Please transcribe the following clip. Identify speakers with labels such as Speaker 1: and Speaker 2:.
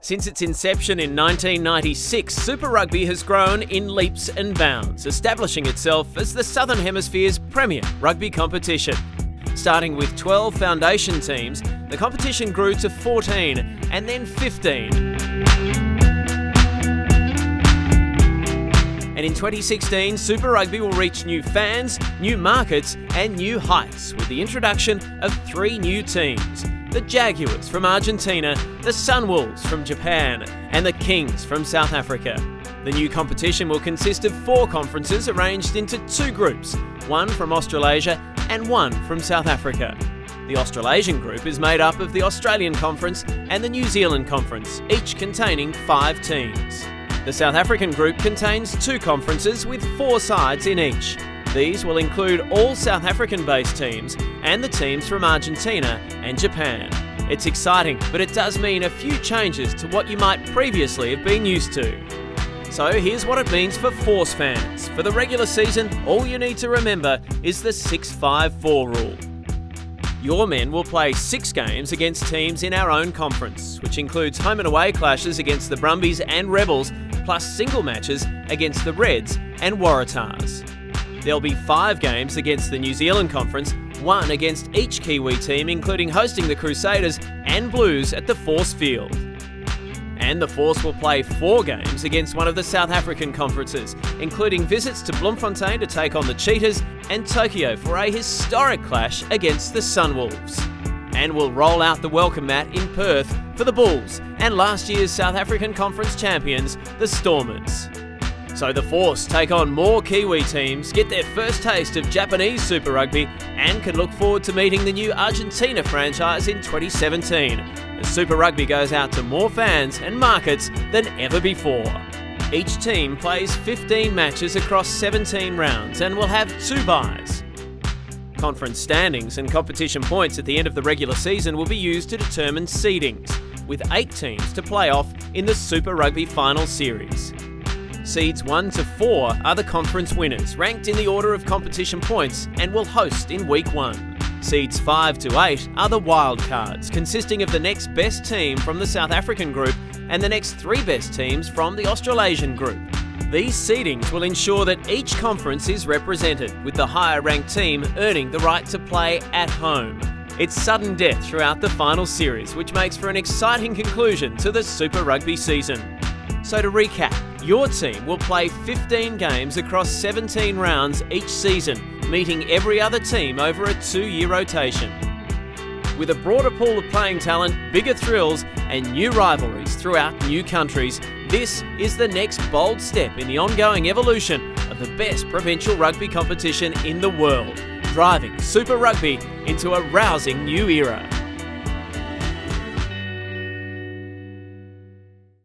Speaker 1: Since its inception in 1996, Super Rugby has grown in leaps and bounds, establishing itself as the Southern Hemisphere's premier rugby competition. Starting with 12 foundation teams, the competition grew to 14 and then 15. And in 2016, Super Rugby will reach new fans, new markets and new heights with the introduction of 3 new teams. The Jaguars from Argentina, the Sunwolves from Japan and the Kings from South Africa. The new competition will consist of 4 conferences arranged into 2 groups, one from Australasia and one from South Africa. The Australasian group is made up of the Australian Conference and the New Zealand Conference, each containing 5 teams. The South African group contains 2 conferences with 4 sides in each. These will include all South African-based teams and the teams from Argentina and Japan. It's exciting, but it does mean a few changes to what you might previously have been used to. So here's what it means for Force fans. For the regular season, all you need to remember is the 6-5-4 rule. Your men will play 6 games against teams in our own conference, which includes home and away clashes against the Brumbies and Rebels, plus single matches against the Reds and Waratahs. There'll be 5 games against the New Zealand Conference, 1 against each Kiwi team, including hosting the Crusaders and Blues at the Force Field. And the Force will play 4 games against one of the South African conferences, including visits to Bloemfontein to take on the Cheetahs and Tokyo for a historic clash against the Sunwolves. And we'll roll out the welcome mat in Perth for the Bulls and last year's South African Conference champions, the Stormers. So the Force take on more Kiwi teams, get their first taste of Japanese Super Rugby and can look forward to meeting the new Argentina franchise in 2017. As Super Rugby goes out to more fans and markets than ever before. Each team plays 15 matches across 17 rounds and will have 2 byes. Conference standings and competition points at the end of the regular season will be used to determine seedings, with 8 teams to play off in the Super Rugby Final Series. Seeds 1 to 4 are the conference winners, ranked in the order of competition points, and will host in Week 1. Seeds 5 to 8 are the wild cards, consisting of the next best team from the South African group and the next 3 best teams from the Australasian group. These seedings will ensure that each conference is represented, with the higher ranked team earning the right to play at home. It's sudden death throughout the final series, which makes for an exciting conclusion to the Super Rugby season. So to recap, your team will play 15 games across 17 rounds each season, meeting every other team over a 2-year rotation. With a broader pool of playing talent, bigger thrills and new rivalries throughout new countries, this is the next bold step in the ongoing evolution of the best provincial rugby competition in the world, driving Super Rugby into a rousing new era.